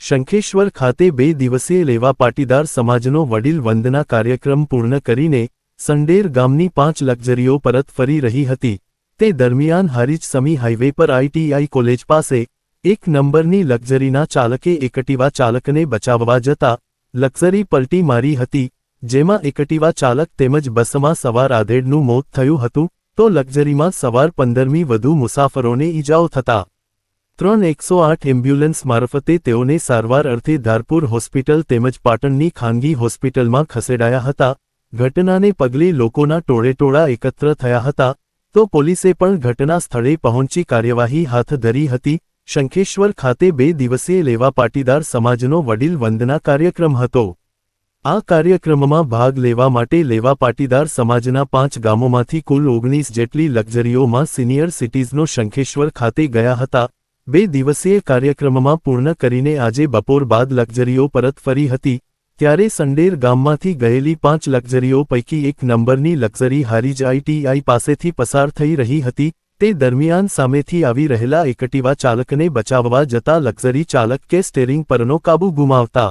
શંખેશ્વર ખાતે 2 દિવસીય લેવા પાટીદાર સમાજનો વડીલ વંદના કાર્યક્રમ પૂર્ણ કરીને સંડેર ગામની 5 લક્ઝરીઓ પરત ફરી રહી હતી। તે દરમિયાન હારીજ સમી હાઈવે પર આઈટીઆઈ કોલેજ પાસે 1 નંબરની લક્ઝરીના ચાલકે એકટીવા ચાલકને બચાવવા જતા લક્ઝરી પલટી મારી હતી, જેમાં એકટીવા ચાલક તેમજ બસમાં સવાર આધેડનું મોત થયું હતું, તો લક્ઝરીમાં સવાર 15મી વધુ મુસાફરોને ઈજાઓ થતા 108 એમ્બ્યુલન્સ મારફતે તેઓને સારવાર અર્થે ધારપુર હોસ્પિટલ તેમજ પાટણની ખાનગી હોસ્પિટલમાં ખસેડાયા હતા। ઘટનાને પગલે લોકોના ટોળેટોળા એકત્ર થયા હતા, તો પોલીસે પણ ઘટના સ્થળે પહોંચી કાર્યવાહી હાથ ધરી હતી। શંખેશ્વર ખાતે 2 દિવસીય લેવા પાટીદાર સમાજનો વડીલ વંદના કાર્યક્રમ હતો। આ કાર્યક્રમમાં ભાગ લેવા માટે લેવા પાટીદાર સમાજના 5 ગામોમાંથી કુલ 19 જેટલી લક્ઝરીઓમાં સિનિયર સિટીઝનો શંખેશ્વર ખાતે ગયા હતા। 2 દિવસીય કાર્યક્રમમાં પૂર્ણ કરીને આજે બપોર બાદ લક્ઝરીઓ પરત ફરી હતી, ત્યારે સંડેર ગામમાંથી ગયેલી 5 લક્ઝરીઓ પૈકી 1 નંબરની લક્ઝરી હારીજ આઈટીઆઈ પાસેથી પસાર થઈ રહી હતી। તે દરમિયાન સામેથી આવી રહેલા એકટીવા ચાલકને બચાવવા જતા લક્ઝરી ચાલકે સ્ટેરિંગ પરનો કાબુ ગુમાવતા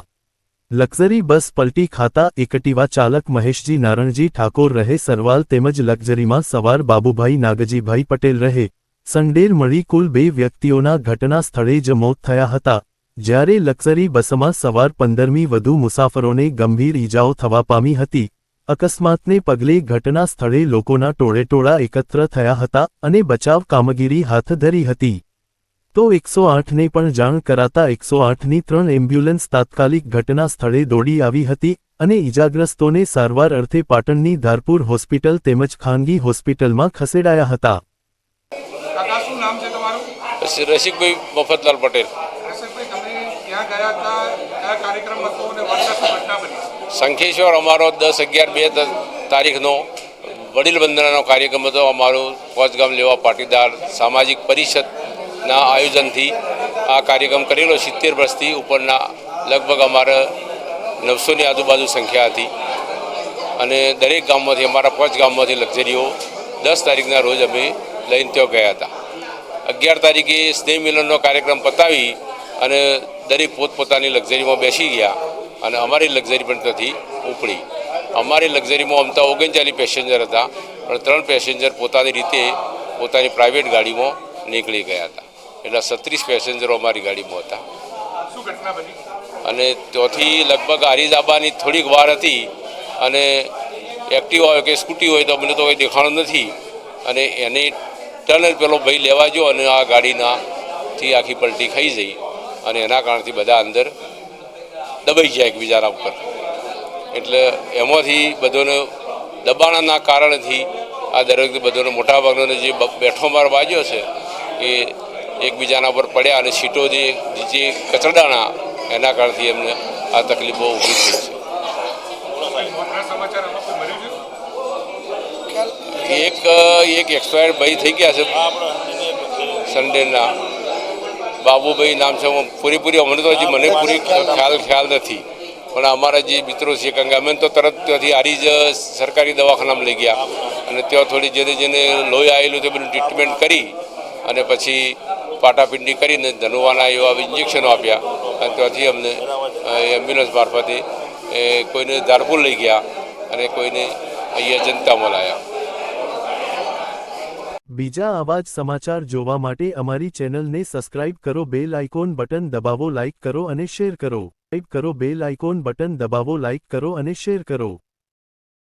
લક્ઝરી બસ પલટી ખાતા એકટીવા ચાલક મહેશજી નારણજી ઠાકોર રહે સરવાલ તેમજ લક્ઝરીમાં સવાર બાબુભાઈ નાગજીભાઈ પટેલ રહે સંડેર મળી કુલ 2 વ્યક્તિઓના ઘટના સ્થળે જ મોત થયા હતા, જ્યારે લક્ઝરી બસમાં સવાર 15મી વધુ મુસાફરોને ગંભીર ઈજાઓ થવા પામી હતી। અકસ્માતને પગલે ઘટના સ્થળે લોકોના ટોળેટોળા એકત્ર થયા હતા અને બચાવ કામગીરી હાથ ધરી હતી, તો 108ને પણ જાણ કરાતા 108ની 3 એમ્બ્યુલન્સ તાત્કાલિક ઘટના સ્થળે દોડી આવી હતી અને ઈજાગ્રસ્તોને સારવાર અર્થે પાટણની ધારપુર હોસ્પિટલ તેમજ ખાનગી હોસ્પિટલમાં ખસેડાયા હતા। કાકા, શું નામ છે તમારું? રસિકભાઈ મફતલાલ પટેલ। રસિકભાઈ, તમે ક્યાં ગયા હતા? કયા કાર્યક્રમ હતો અને ઘટના બની? શંખેશ્વર અમારો 10/11/2 તારીખનો વડીલ વંદનાનો કાર્યક્રમ હતો। અમારું પોચગામ લેવા પાટીદાર સામાજિક પરિષદના આયોજનથી આ કાર્યક્રમ કરેલો। 70 વર્ષથી ઉપરના લગભગ અમારે 900ની આજુબાજુ સંખ્યા હતી અને દરેક ગામમાંથી અમારા 5 ગામમાંથી લક્ઝરીઓ 10 તારીખના રોજ અમે લઈને ત્યાં ગયા હતા। 11 તારીખે સ્નેહ મિલનનો કાર્યક્રમ પતાવી અને દરેક પોતપોતાની લક્ઝરીમાં બેસી ગયા અને અમારી લક્ઝરી પણ ત્યાંથી ઉપડી। અમારી લક્ઝરીમાં આમ તો 39 પેસેન્જર હતા, પણ 3 પેસેન્જર પોતાની રીતે પોતાની પ્રાઇવેટ ગાડીમાં નીકળી ગયા હતા, એટલે 36 પેસેન્જરો અમારી ગાડીમાં હતા। શું ઘટના બની? અને ત્યાંથી લગભગ હારીજ આવવાની થોડીક વાર હતી અને એક્ટિવા હોય કે સ્કૂટી હોય તો અમને તો કંઈ દેખાણું નથી, અને એની ટર્નર પેલો ભાઈ લેવા ગયો અને આ ગાડીનાથી આખી પલટી ખાઈ જઈ અને એના કારણથી બધા અંદર દબાઈ ગયા એકબીજાના ઉપર, એટલે એમાંથી બધાને દબાણના કારણથી આ દરેક બધાને મોટાભાગનો જે બેઠો માર વાગ્યો છે એ એકબીજાના ઉપર પડ્યા અને સીટો જે કચરડાના એના કારણથી એમને આ તકલીફો ઊભી થઈ છે। એક એક્સપાયર્ડ ભાઈ થઈ ગયા છે સંડેના, બાબુભાઈ નામ છે। પૂરી અમને તો હજી મને પૂરી ખ્યાલ નથી, પણ અમારા જે મિત્રો છે કારણ કે અમે તો તરત ત્યાંથી હારીજ સરકારી દવાખાનામાં લઈ ગયા અને ત્યાં થોડી જેને લોહી આવેલું તે બધું ટ્રીટમેન્ટ કરી અને પછી પાટાપિંડી કરીને ધનુવાના એવા ઇન્જેક્શનો આપ્યા અને ત્યાંથી અમને એમ્બ્યુલન્સ મારફતે કોઈને ધારપુર લઈ ગયા અને કોઈને અહીંયા જનતામાં લાવ્યા। બીજા આવા જ સમાચાર જોવા માટે અમારી ચેનલને સબસ્ક્રાઇબ કરો, બેલ આઇકોન બટન દબાવો, લાઇક કરો અને શેર કરો। બેલ આઇકોન બટન દબાવો, લાઇક કરો અને શેર કરો।